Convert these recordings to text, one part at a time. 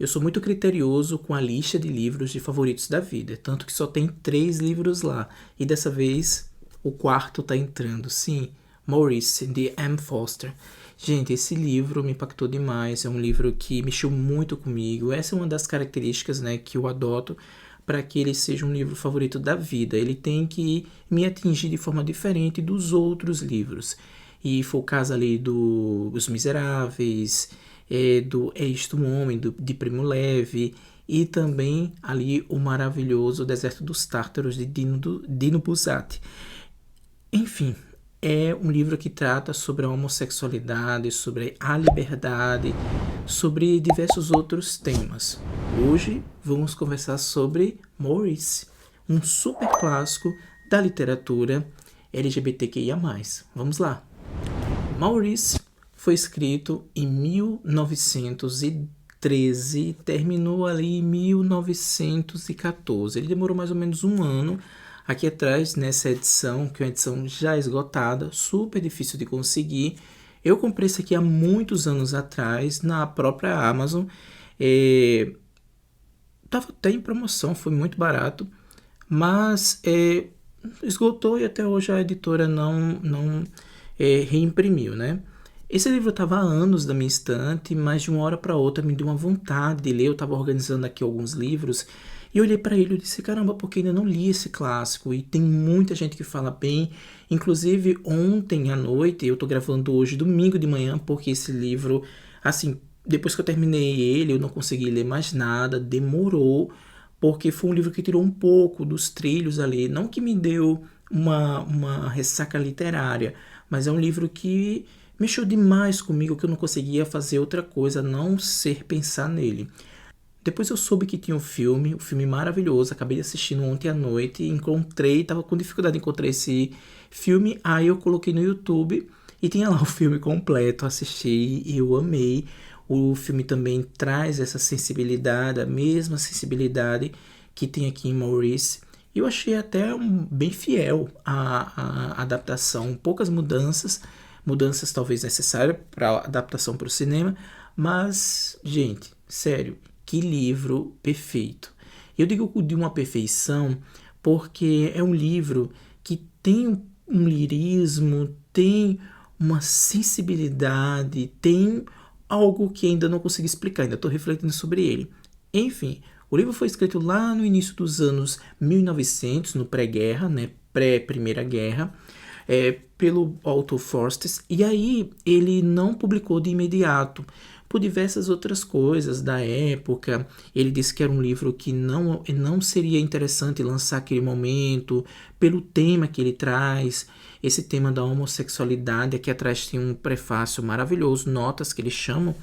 Eu sou muito criterioso com a lista de livros de favoritos da vida, tanto que só tem 3 livros lá. E dessa vez o quarto tá entrando. Sim, Maurice, de M. Foster. Gente, esse livro me impactou demais. É um livro que mexeu muito comigo. Essa é uma das características, né, que eu adoto para que ele seja um livro favorito da vida. Ele tem que me atingir de forma diferente dos outros livros. E foi o caso ali Os Miseráveis, do É Isto um Homem, de Primo Levi, e também ali o maravilhoso Deserto dos Tártaros, de Dino Buzzati. Enfim, é um livro que trata sobre a homossexualidade, sobre a liberdade, sobre diversos outros temas. Hoje vamos conversar sobre Maurice, um super clássico da literatura LGBTQIA+. Vamos lá. Maurice foi escrito em 1913 e terminou ali em 1914. Ele demorou mais ou menos um ano. Aqui atrás, nessa edição, que é uma edição já esgotada, super difícil de conseguir. Eu comprei isso aqui há muitos anos atrás, na própria Amazon. Tava até em promoção, foi muito barato, mas esgotou e até hoje a editora não reimprimiu, né? Esse livro estava há anos da minha estante, mas de uma hora para outra me deu uma vontade de ler. Eu estava organizando aqui alguns livros e olhei para ele e disse: caramba, porque ainda não li esse clássico? E tem muita gente que fala bem. Inclusive, ontem à noite, eu estou gravando hoje, domingo de manhã, porque esse livro, assim, depois que eu terminei ele, eu não consegui ler mais nada, demorou, porque foi um livro que tirou um pouco dos trilhos ali. Não que me deu uma ressaca literária, mas é um livro que mexeu demais comigo, que eu não conseguia fazer outra coisa a não ser pensar nele. Depois eu soube que tinha um filme maravilhoso, acabei assistindo ontem à noite, tava com dificuldade de encontrar esse filme, aí eu coloquei no YouTube e tinha lá o filme completo, assisti e eu amei. O filme também traz essa sensibilidade, a mesma sensibilidade que tem aqui em Maurice. E eu achei até bem fiel à adaptação, poucas mudanças talvez necessárias para a adaptação para o cinema, mas, gente, sério, que livro perfeito. Eu digo de uma perfeição porque é um livro que tem um lirismo, tem uma sensibilidade, tem algo que ainda não consigo explicar, ainda estou refletindo sobre ele. Enfim, o livro foi escrito lá no início dos anos 1900, no pré-guerra, né, pré-primeira guerra, pelo Otto Forstes, e aí ele não publicou de imediato, por diversas outras coisas da época. Ele disse que era um livro que não seria interessante lançar naquele momento, pelo tema que ele traz, esse tema da homossexualidade. Aqui atrás tem um prefácio maravilhoso, notas que eles chamam,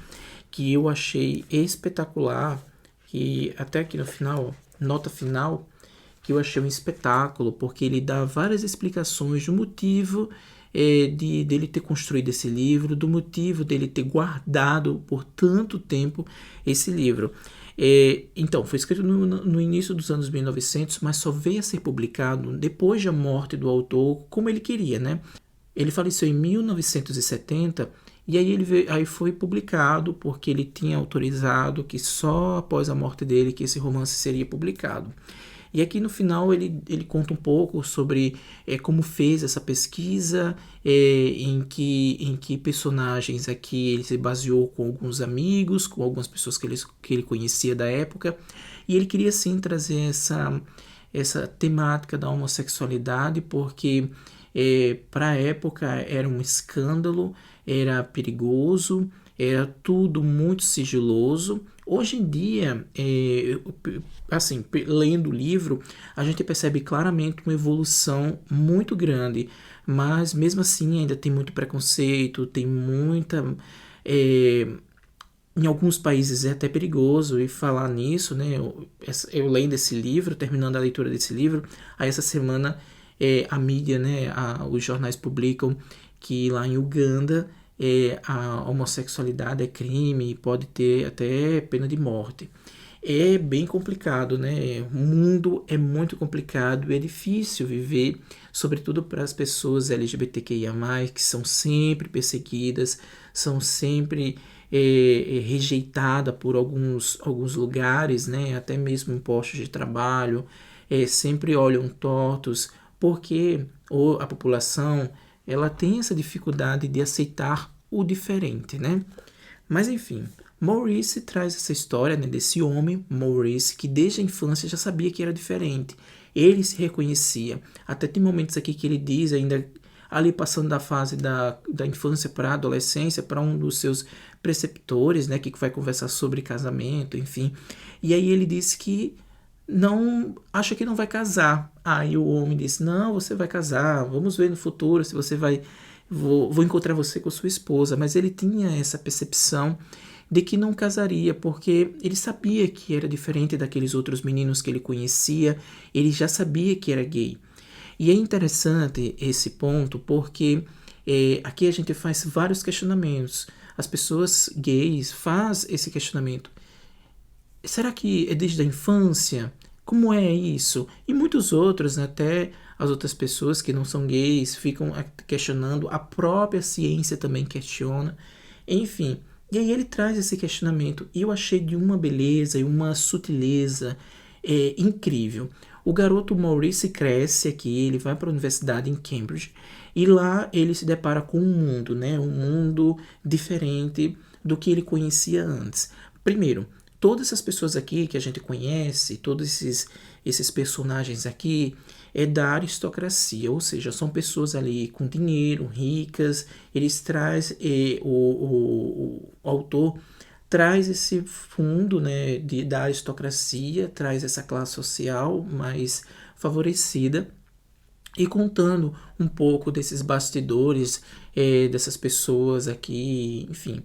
que eu achei espetacular, que até aqui no final, nota final, que eu achei um espetáculo, porque ele dá várias explicações do motivo dele ter construído esse livro, do motivo dele ter guardado por tanto tempo esse livro. Então, foi escrito no início dos anos 1900, mas só veio a ser publicado depois da morte do autor, como ele queria, né? Ele faleceu em 1970 e aí foi publicado porque ele tinha autorizado que só após a morte dele que esse romance seria publicado. E aqui no final ele conta um pouco sobre como fez essa pesquisa, em que personagens aqui ele se baseou com alguns amigos, com algumas pessoas que ele conhecia da época. E ele queria sim trazer essa temática da homossexualidade, porque para a época era um escândalo, era perigoso, era tudo muito sigiloso. Hoje em dia, assim, lendo o livro, a gente percebe claramente uma evolução muito grande, mas mesmo assim ainda tem muito preconceito, tem muita. Em alguns países é até perigoso, e falar nisso, né? Eu lendo esse livro, terminando a leitura desse livro, aí essa semana a mídia, né, os jornais publicam que lá em Uganda a homossexualidade é crime e pode ter até pena de morte. É bem complicado, né? O mundo é muito complicado e é difícil viver, sobretudo para as pessoas LGBTQIA+, que são sempre perseguidas, são sempre rejeitada por alguns lugares, né? Até mesmo em postos de trabalho, sempre olham tortos, porque a população ela tem essa dificuldade de aceitar o diferente, né? Mas enfim, Maurice traz essa história, né, desse homem, Maurice, que desde a infância já sabia que era diferente. Ele se reconhecia. Até tem momentos aqui que ele diz, ainda ali passando da fase da infância para a adolescência, para um dos seus preceptores, né, que vai conversar sobre casamento, enfim. E aí ele disse que não acha que não vai casar. Aí o homem disse: Não, você vai casar, vamos ver no futuro se você vai. Vou encontrar você com sua esposa. Mas ele tinha essa percepção de que não casaria, porque ele sabia que era diferente daqueles outros meninos que ele conhecia, ele já sabia que era gay. E é interessante esse ponto porque aqui a gente faz vários questionamentos. As pessoas gays fazem esse questionamento. Será que é desde a infância? Como é isso? E muitos outros, né, até as outras pessoas que não são gays, ficam questionando, a própria ciência também questiona. Enfim, e aí ele traz esse questionamento e eu achei de uma beleza e uma sutileza incrível. O garoto Maurice cresce aqui, ele vai para a universidade em Cambridge e lá ele se depara com um mundo, né? Um mundo diferente do que ele conhecia antes. Primeiro, todas essas pessoas aqui que a gente conhece, todos esses personagens aqui, é da aristocracia, ou seja, são pessoas ali com dinheiro, ricas. Eles traz o autor traz esse fundo, né, da aristocracia, traz essa classe social mais favorecida e contando um pouco desses bastidores, dessas pessoas aqui, enfim.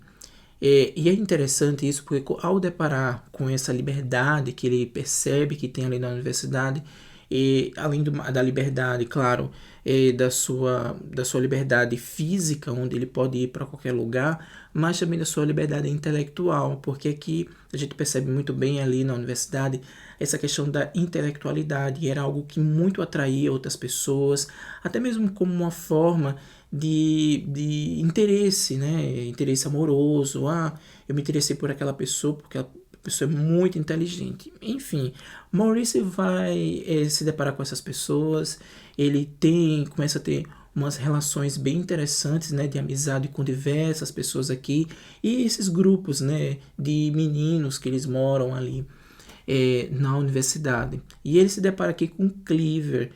E é interessante isso porque ao deparar com essa liberdade que ele percebe que tem ali na universidade, e além da liberdade, claro, da sua liberdade física, onde ele pode ir para qualquer lugar, mas também da sua liberdade intelectual, porque aqui a gente percebe muito bem ali na universidade essa questão da intelectualidade, e era algo que muito atraía outras pessoas, até mesmo como uma forma de interesse, né? Interesse amoroso. Eu me interessei por aquela pessoa porque a pessoa é muito inteligente. Enfim, Maurice vai se deparar com essas pessoas. Ele começa a ter umas relações bem interessantes, né, de amizade com diversas pessoas aqui e esses grupos, né, de meninos que eles moram ali na universidade. E ele se depara aqui com Cleaver,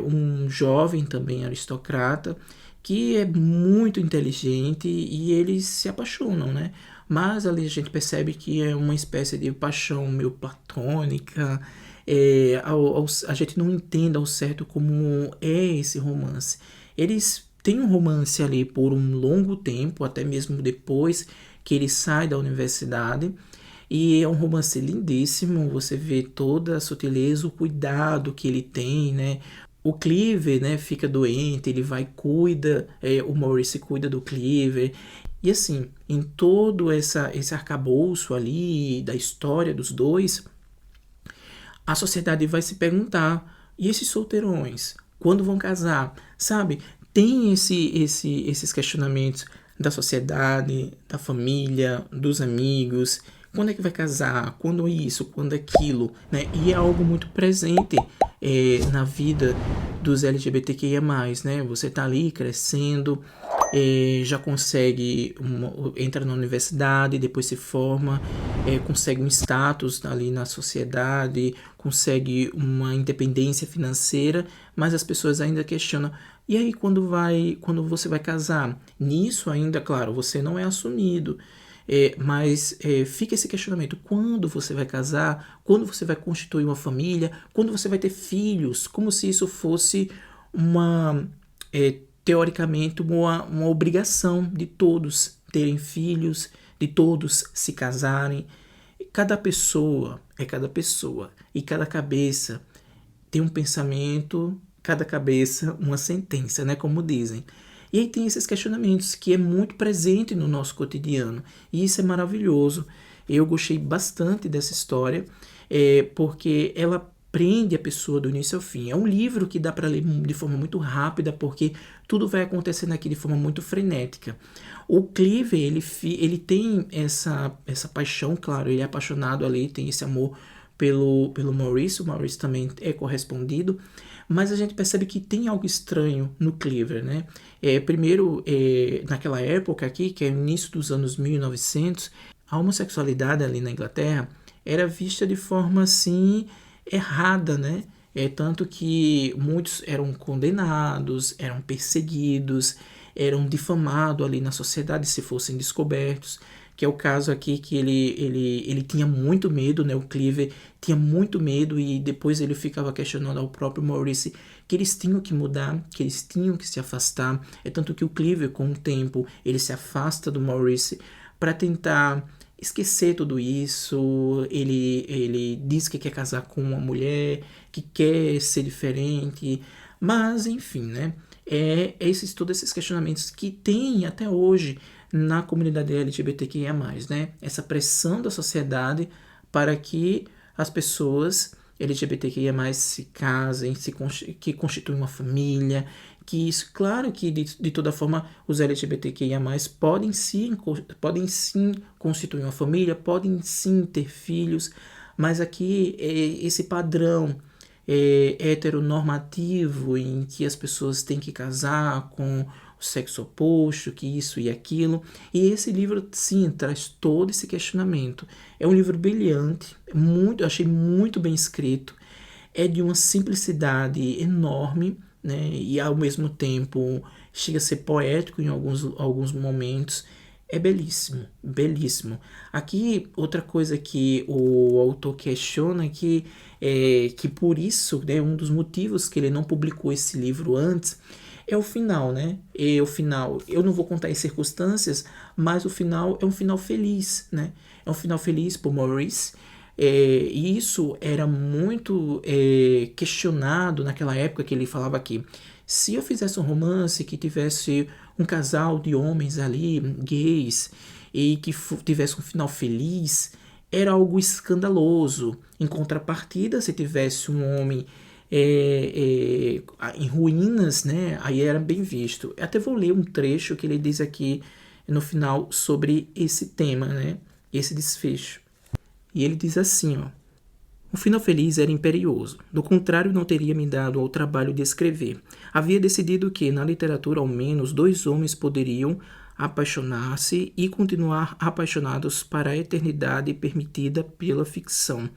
um jovem também aristocrata, que é muito inteligente e eles se apaixonam, né? Mas ali a gente percebe que é uma espécie de paixão meio platônica. A gente não entende ao certo como é esse romance. Eles têm um romance ali por um longo tempo, até mesmo depois que ele sai da universidade. E é um romance lindíssimo, você vê toda a sutileza, o cuidado que ele tem, né? O Cleaver, né, fica doente, ele vai cuida, o Maurice cuida do Cleaver. E assim, em todo esse arcabouço ali da história dos dois, a sociedade vai se perguntar: e esses solteirões? Quando vão casar? Sabe? Tem esses questionamentos da sociedade, da família, dos amigos. Quando é que vai casar? Quando isso? Quando aquilo? Né? E é algo muito presente na vida dos LGBTQIA+, né? Você tá ali crescendo, já consegue, entra na universidade, depois se forma, consegue um status ali na sociedade, consegue uma independência financeira, mas as pessoas ainda questionam: e aí quando você vai casar? Nisso ainda, claro, você não é assumido. Mas fica esse questionamento: quando você vai casar? Quando você vai constituir uma família? Quando você vai ter filhos? Como se isso fosse teoricamente, uma obrigação de todos terem filhos, de todos se casarem. Cada pessoa é cada pessoa e cada cabeça tem um pensamento, cada cabeça uma sentença, né, como dizem. E aí tem esses questionamentos que é muito presente no nosso cotidiano. E isso é maravilhoso. Eu gostei bastante dessa história, porque ela prende a pessoa do início ao fim. É um livro que dá para ler de forma muito rápida, porque tudo vai acontecendo aqui de forma muito frenética. O Cleaver, ele tem essa paixão, claro, ele é apaixonado ali, tem esse amor pelo Maurice, o Maurice também é correspondido, mas a gente percebe que tem algo estranho no Cleaver, né? Primeiro, naquela época aqui, que é o início dos anos 1900, a homossexualidade ali na Inglaterra era vista de forma assim errada, né? Tanto que muitos eram condenados, eram perseguidos, eram difamados ali na sociedade se fossem descobertos, que é o caso aqui que ele tinha muito medo, né? O Cleaver tinha muito medo e depois ele ficava questionando ao próprio Maurice que eles tinham que mudar, que eles tinham que se afastar. É tanto que o Cleaver, com o tempo, ele se afasta do Maurice para tentar esquecer tudo isso. Ele diz que quer casar com uma mulher, que quer ser diferente, mas enfim, né? Todos esses questionamentos que tem até hoje na comunidade LGBTQIA+, né? Essa pressão da sociedade para que as pessoas LGBTQIA+, se casem, que constituem uma família, que isso, claro que de toda forma os LGBTQIA+, podem sim constituir uma família, podem sim ter filhos, mas aqui esse padrão heteronormativo em que as pessoas têm que casar com o sexo oposto, que isso e aquilo. E esse livro, sim, traz todo esse questionamento. É um livro brilhante, eu achei muito bem escrito, é de uma simplicidade enorme, né? E ao mesmo tempo chega a ser poético em alguns momentos. É belíssimo, belíssimo. Aqui, outra coisa que o autor questiona que por isso, né, um dos motivos que ele não publicou esse livro antes é o final, né? O final, eu não vou contar as circunstâncias, mas o final é um final feliz, né? É um final feliz por Maurice. E isso era muito questionado naquela época, que ele falava que se eu fizesse um romance que tivesse um casal de homens ali, gays, e que tivesse um final feliz, era algo escandaloso. Em contrapartida, se tivesse um homem em ruínas, né, aí era bem visto. Eu até vou ler um trecho que ele diz aqui no final sobre esse tema, né, esse desfecho. E ele diz assim, ó: o final feliz era imperioso, do contrário não teria me dado ao trabalho de escrever. Havia decidido que, na literatura ao menos, 2 homens poderiam apaixonar-se e continuar apaixonados para a eternidade permitida pela ficção.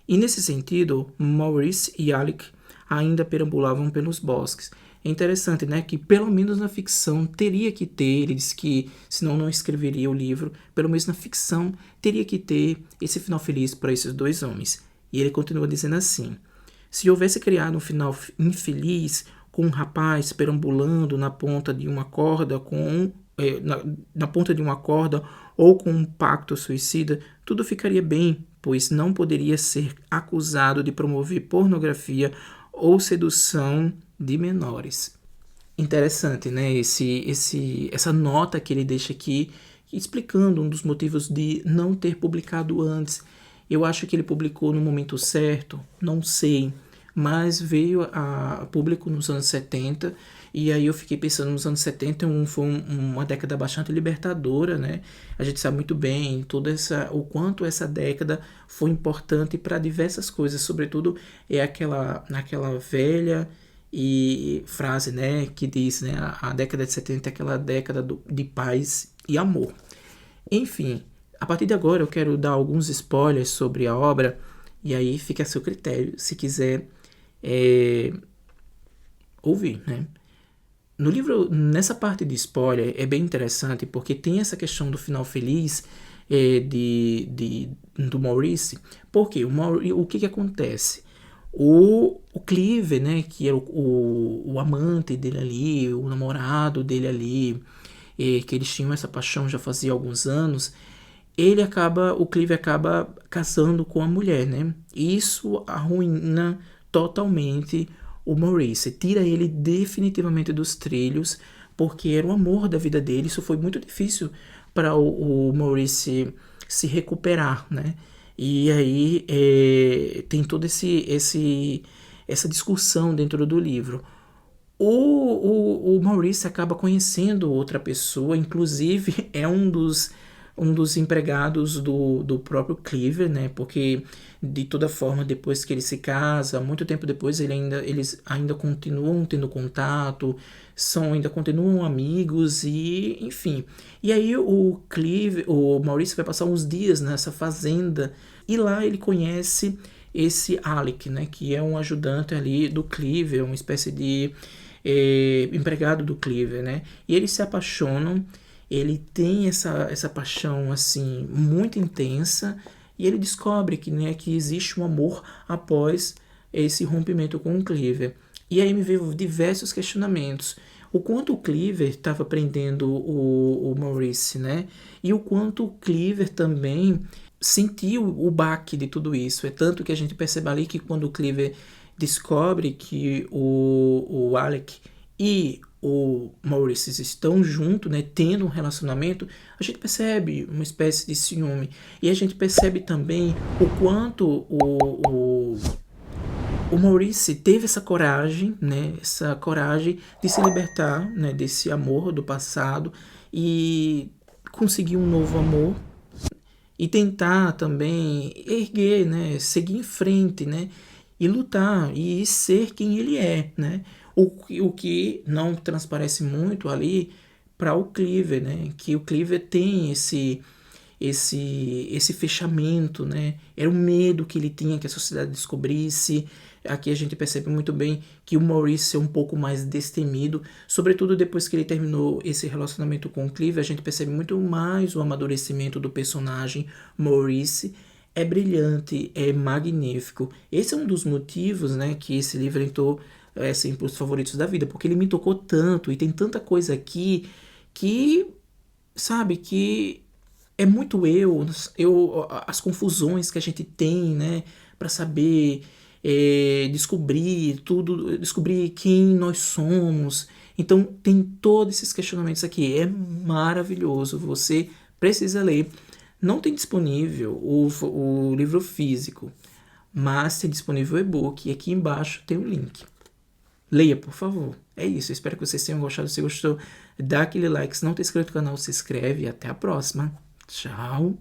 E nesse sentido, Maurice e Alec ainda perambulavam pelos bosques. É interessante, né, que pelo menos na ficção teria que ter, ele disse que senão não escreveria o livro, pelo menos na ficção teria que ter esse final feliz para esses 2 homens. E ele continua dizendo assim: se houvesse criado um final infeliz com um rapaz perambulando na ponta de uma corda na ponta de uma corda ou com um pacto suicida, tudo ficaria bem, pois não poderia ser acusado de promover pornografia ou sedução de menores. Interessante, né? Essa nota que ele deixa aqui, explicando um dos motivos de não ter publicado antes. Eu acho que ele publicou no momento certo, não sei, mas veio a público nos anos 70, e aí eu fiquei pensando, nos anos 70 foi uma década bastante libertadora, né? A gente sabe muito bem o quanto essa década foi importante para diversas coisas, sobretudo naquela velha frase, né, que diz, né, a década de 70 é aquela década de paz e amor. Enfim, a partir de agora eu quero dar alguns spoilers sobre a obra, e aí fica a seu critério, se quiser ouvir, né? No livro, nessa parte de spoiler, é bem interessante, porque tem essa questão do final feliz do Maurice. Porque o que acontece? O Cleaver, né, que era o amante dele ali, o namorado dele ali, que eles tinham essa paixão já fazia alguns anos, o Cleaver acaba casando com a mulher, né? Isso arruína totalmente o Maurice, tira ele definitivamente dos trilhos, porque era o amor da vida dele. Isso foi muito difícil para o Maurice se recuperar, né? E aí tem toda essa discussão dentro do livro. O Maurice acaba conhecendo outra pessoa, inclusive é um dos empregados do próprio Cleaver, né? Porque de toda forma, depois que ele se casa, muito tempo depois, eles ainda continuam tendo contato, ainda continuam amigos e, enfim. E aí o Maurice vai passar uns dias nessa fazenda e lá ele conhece esse Alec, né? Que é um ajudante ali do Cleaver, uma espécie de empregado do Cleaver, né? E eles se apaixonam, ele tem essa paixão, assim, muito intensa, e ele descobre que, né, que existe um amor após esse rompimento com o Cleaver. E aí me veio diversos questionamentos. O quanto o Cleaver estava prendendo o Maurice, né? E o quanto o Cleaver também sentiu o baque de tudo isso. É tanto que a gente percebe ali que quando o Cleaver descobre que o Alec e o Maurice estão juntos, né, tendo um relacionamento, a gente percebe uma espécie de ciúme. E a gente percebe também o quanto o Maurice teve essa coragem, né, essa coragem de se libertar, né, desse amor do passado e conseguir um novo amor e tentar também erguer, né, seguir em frente, né, e lutar e ser quem ele é, né? O que não transparece muito ali para o Cleaver, né? Que o Cleaver tem esse fechamento, né? Era o medo que ele tinha que a sociedade descobrisse. Aqui a gente percebe muito bem que o Maurice é um pouco mais destemido, sobretudo depois que ele terminou esse relacionamento com o Cleaver, a gente percebe muito mais o amadurecimento do personagem Maurice. É brilhante, é magnífico. Esse é um dos motivos, né, que esse livro entrou assim, para os favoritos da vida, porque ele me tocou tanto e tem tanta coisa aqui que, sabe, que é muito as confusões que a gente tem, né, para saber descobrir tudo, descobrir quem nós somos. Então tem todos esses questionamentos aqui. É maravilhoso. Você precisa ler. Não tem disponível o livro físico, mas tem disponível o e-book e aqui embaixo tem o link. Leia, por favor. É isso. Eu espero que vocês tenham gostado. Se gostou, dá aquele like. Se não está inscrito no canal, se inscreve e até a próxima. Tchau.